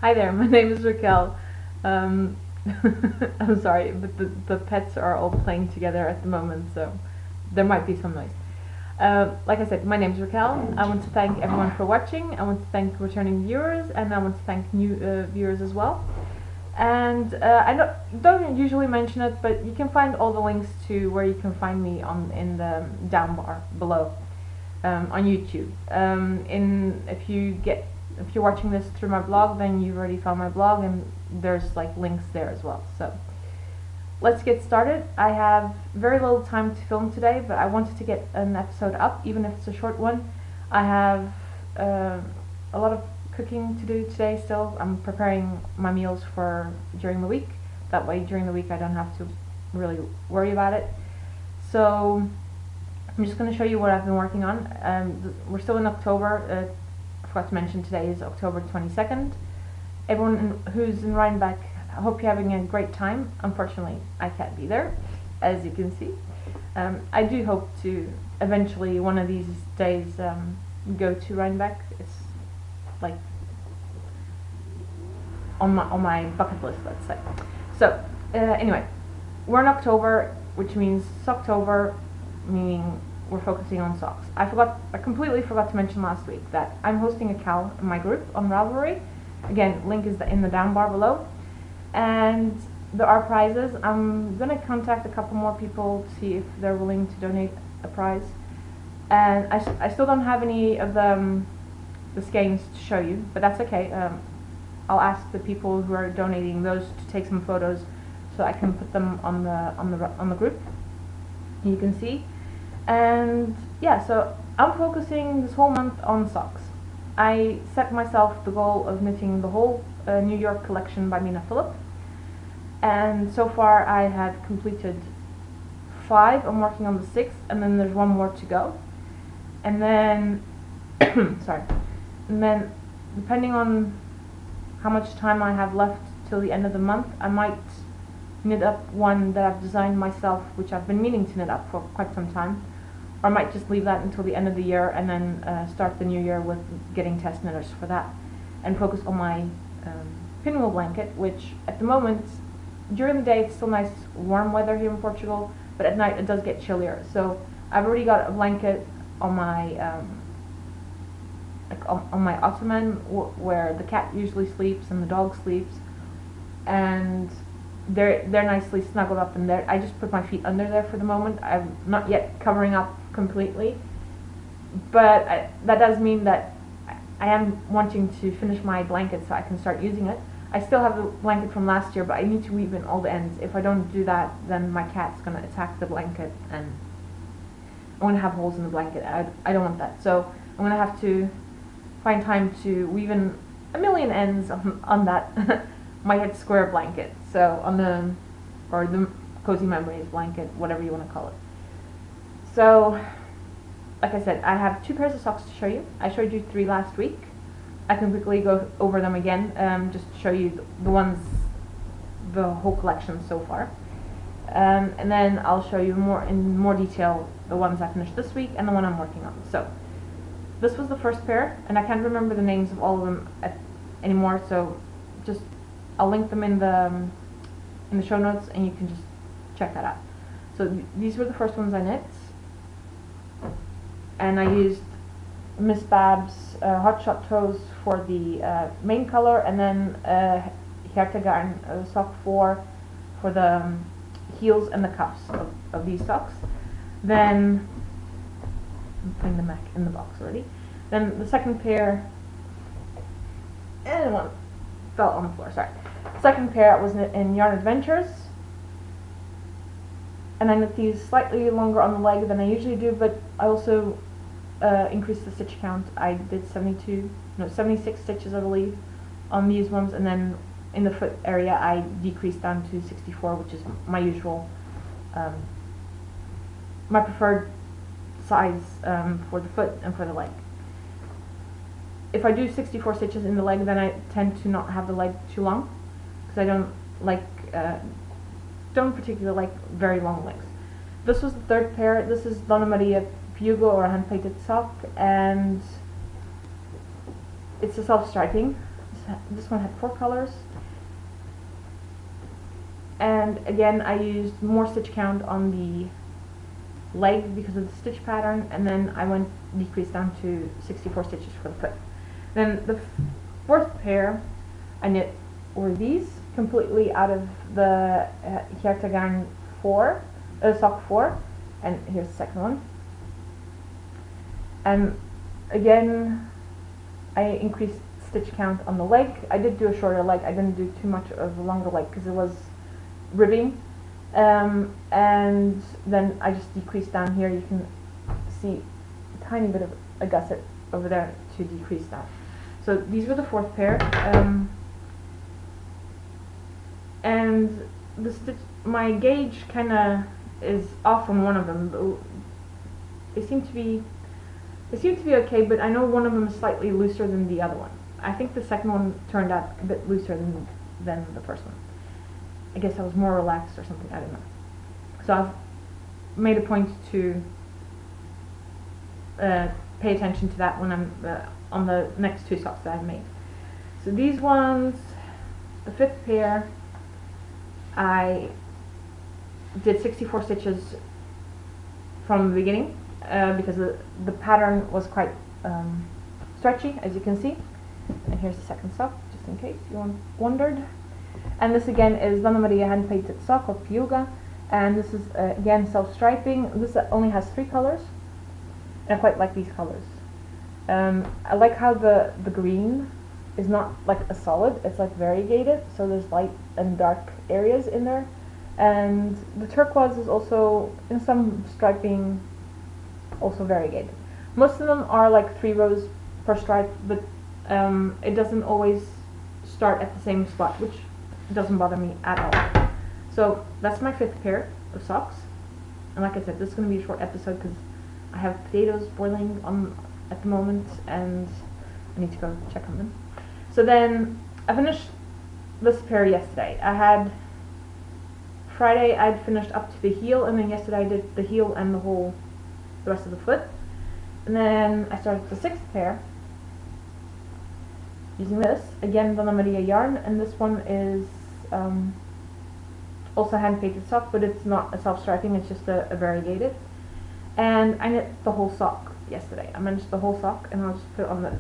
Hi there, my name is Raquel. Um, I'm sorry, but the pets are all playing together at the moment, so there might be some noise. Like I said, my name is Raquel. I want to thank everyone for watching. I want to thank returning viewers, and I want to thank new viewers as well. And I don't usually mention it, but you can find all the links to where you can find me in the down bar below on YouTube. If you're watching this through my blog, then you've already found my blog, and there's like links there as well. So let's get started. I have very little time to film today, but I wanted to get an episode up, even if it's a short one. I have a lot of cooking to do today still. I'm preparing my meals for during the week. That way during the week I don't have to really worry about it. So I'm just going to show you what I've been working on. We're still in October. I forgot to mention today is October 22nd. Everyone who's in Rhinebeck, I hope you're having a great time. Unfortunately, I can't be there, as you can see. I do hope to eventually one of these days go to Rhinebeck. It's like on my bucket list, let's say. So anyway, we're in October, which means Socktober, meaning we're focusing on socks. I completely forgot to mention last week that I'm hosting a cal in my group on Ravelry. Again, link is in the down bar below. And there are prizes. I'm gonna contact a couple more people to see if they're willing to donate a prize. And I still don't have any of the skeins to show you, but that's okay. I'll ask the people who are donating those to take some photos so I can put them on the group. You can see. And yeah, so I'm focusing this whole month on socks. I set myself the goal of knitting the whole New York collection by Mina Phillip, and so far I have completed 5. I'm working on the 6th, and then there's one more to go. And then sorry, and then depending on how much time I have left till the end of the month, I might knit up one that I've designed myself, which I've been meaning to knit up for quite some time. Or I might just leave that until the end of the year and then start the new year with getting test knitters for that, and focus on my pinwheel blanket, which at the moment, during the day it's still nice warm weather here in Portugal, but at night it does get chillier. So I've already got a blanket on my on my ottoman where the cat usually sleeps and the dog sleeps, and they're nicely snuggled up in there. I just put my feet under there for the moment. I'm not yet covering up completely, but that does mean that I am wanting to finish my blanket so I can start using it. I still have the blanket from last year, but I need to weave in all the ends. If I don't do that, then my cat's going to attack the blanket, and I'm going to have holes in the blanket. I don't want that. So I'm going to have to find time to weave in a million ends on that my square blanket. So on the Cozy Memories blanket, whatever you want to call it. So, like I said, I have 2 pairs of socks to show you. I showed you 3 last week. I can quickly go over them again, just to show you the whole collection so far. And then I'll show you in more detail the ones I finished this week and the one I'm working on. So, this was the first pair, and I can't remember the names of all of them anymore, so just I'll link them in the show notes, and you can just check that out. So these were the first ones I knit, and I used Miss Bab's Hot Shot Toes for the main color, and then Hertegarn sock 4 for the heels and the cuffs of these socks. Then I'm putting them back in the box already. Then the second pair, and one fell on the floor, sorry. Second pair was in Yarn Adventures, and I knit these slightly longer on the leg than I usually do, but I also increased the stitch count. I did 76 stitches, I believe, on these ones, and then in the foot area I decreased down to 64, which is my usual, my preferred size for the foot and for the leg. If I do 64 stitches in the leg, then I tend to not have the leg too long, because I don't particularly like very long legs. This was the third pair. This is Donna Maria Piugo, or a hand-painted sock, and it's a self-striping this one had 4 colors. And again, I used more stitch count on the leg because of the stitch pattern, and then I decreased down to 64 stitches for the foot. Then the 4th pair I knit were these, completely out of the Hjertegarn 4, sock 4, and here's the second one. And again, I increased stitch count on the leg. I did do a shorter leg, I didn't do too much of a longer leg because it was ribbing. And then I just decreased down here. You can see a tiny bit of a gusset over there to decrease that. So these were the 4th pair, and the stitch, my gauge kind of is off on one of them. They seem to be okay, but I know one of them is slightly looser than the other one. I think the second one turned out a bit looser than the first one. I guess I was more relaxed or something, I don't know. So I've made a point to pay attention to that when I'm on the next 2 socks that I've made. So these ones, the 5th pair, I did 64 stitches from the beginning because the pattern was quite stretchy, as you can see. And here's the second sock, just in case you wondered. And this again is Donna Maria hand painted sock of Yoga, and this is again self-striping. This only has 3 colors, and I quite like these colors. I like how the green is not like a solid, it's like variegated, so there's light and dark areas in there. And the turquoise is also, in some striping, also variegated. Most of them are like 3 rows per stripe, but it doesn't always start at the same spot, which doesn't bother me at all. So that's my 5th pair of socks. And like I said, this is going to be a short episode because I have potatoes boiling at the moment and I need to go check on them. So then I finished this pair yesterday. Friday I'd finished up to the heel, and then yesterday I did the heel and the rest of the foot. And then I started the 6th pair using this, again Donna Maria yarn, and this one is also hand painted sock, but it's not a self-striping, it's just a variegated. And I knit the whole sock yesterday. I managed the whole sock, and I'll just put it on the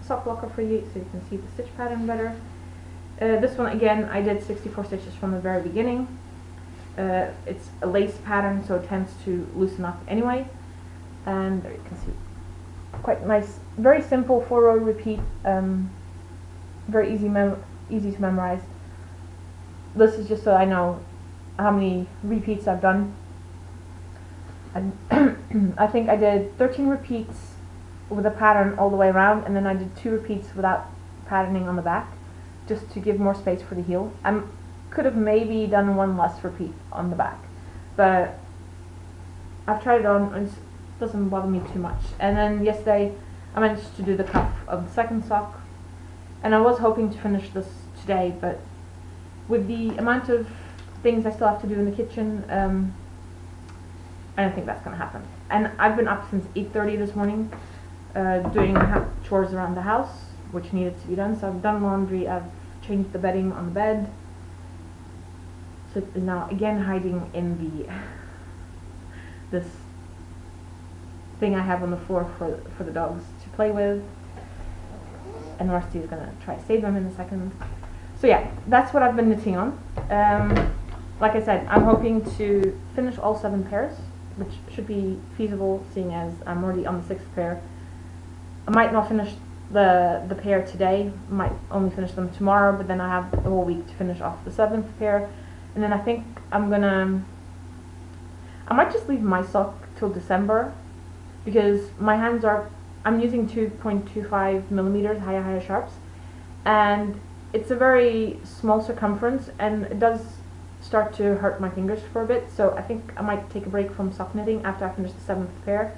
sock blocker for you so you can see the stitch pattern better. This one again I did 64 stitches from the very beginning. It's a lace pattern, so it tends to loosen up anyway. And there you can see, quite nice, very simple 4-row repeat, very easy to memorize. This is just so I know how many repeats I've done. And I think I did 13 repeats with a pattern all the way around, and then I did 2 repeats without patterning on the back, just to give more space for the heel. I could have maybe done 1 less repeat on the back, but I've tried it on and it doesn't bother me too much. And then yesterday I managed to do the cuff of the 2nd sock, and I was hoping to finish this today, but with the amount of things I still have to do in the kitchen, I don't think that's going to happen. And I've been up since 8:30 this morning doing chores around the house, which needed to be done. So I've done laundry, I've changed the bedding on the bed, so it is now again hiding in this thing I have on the floor for the dogs to play with, and Rusty is going to try to save them in a second. So yeah, that's what I've been knitting on. Like I said, I'm hoping to finish all 7 pairs, which should be feasible seeing as I'm already on the 6th pair. I might not finish the pair today, might only finish them tomorrow, but then I have the whole week to finish off the 7th pair. And then I think I might just leave my sock till December, because my hands I'm using 2.25 millimeters higher sharps, and it's a very small circumference, and it does start to hurt my fingers for a bit. So I think I might take a break from sock knitting after I finish the 7th pair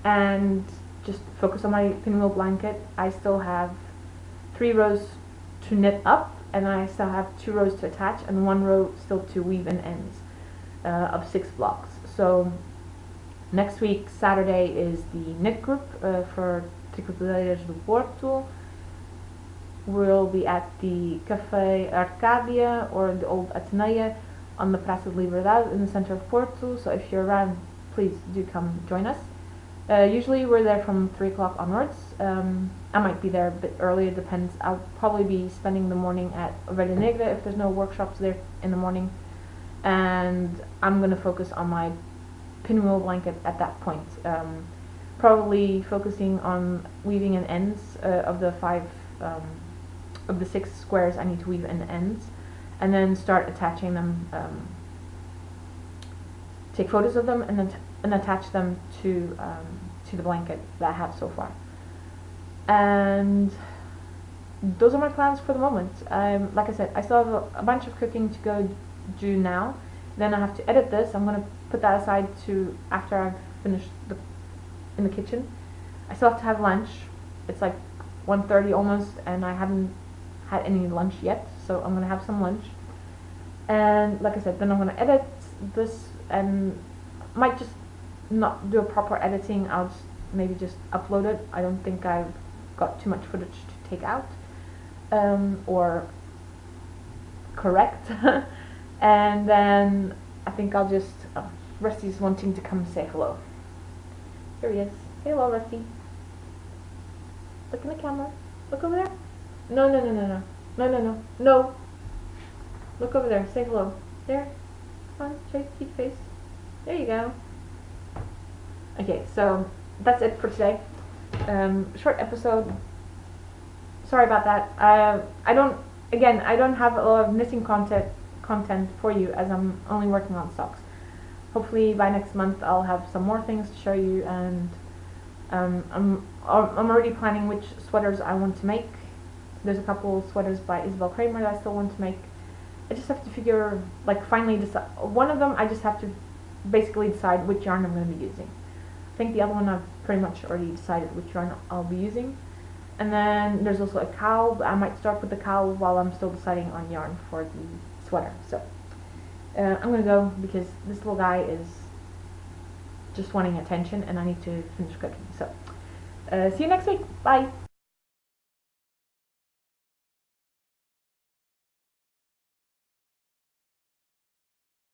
and just focus on my pinwheel blanket. I still have 3 rows to knit up, and I still have 2 rows to attach, and 1 row still to weave in ends of 6 blocks. So next week, Saturday, is the knit group for Tricoteleiras do Porto. We'll be at the Cafe Arcadia or the old Atenea on the Praça de Liberdade in the center of Porto. So if you're around, please do come join us. Usually we're there from 3 o'clock onwards. I might be there a bit earlier, depends. I'll probably be spending the morning at Ovelha Negra if there's no workshops there in the morning. And I'm going to focus on my pinwheel blanket at that point. Probably focusing on weaving in ends of the of the 6 squares I need to weave in ends, and then start attaching them. Take photos of them and then attach them to the blanket that I have so far. And those are my plans for the moment. Like I said, I still have a bunch of cooking to go do now. Then I have to edit this. I'm going to put that aside to after I've finished in the kitchen. I still have to have lunch. It's like 1:30 almost, and I haven't had any lunch yet, so I'm going to have some lunch. And like I said, then I'm going to edit this, and might just not do a proper editing. I'll maybe just upload it. I don't think I've got too much footage to take out or correct. And then I think I'll just Rusty's wanting to come say hello. Here he is. Hello, Rusty. Look in the camera. Look over there. No, no, no, no, no. No, no, no. No. Look over there. Say hello. There. Come on. Show your cute face. There you go. Okay, so that's it for today. Short episode. Sorry about that. I don't have a lot of knitting content for you as I'm only working on socks. Hopefully by next month I'll have some more things to show you, and I'm already planning which sweaters I want to make. There's a couple sweaters by Isabel Kramer that I still want to make. I just have to figure, like, finally decide. One of them I just have to basically decide which yarn I'm going to be using. I think the other one I've pretty much already decided which yarn I'll be using. And then there's also a cowl, but I might start with the cowl while I'm still deciding on yarn for the sweater. So I'm going to go because this little guy is just wanting attention and I need to finish cooking. So see you next week. Bye.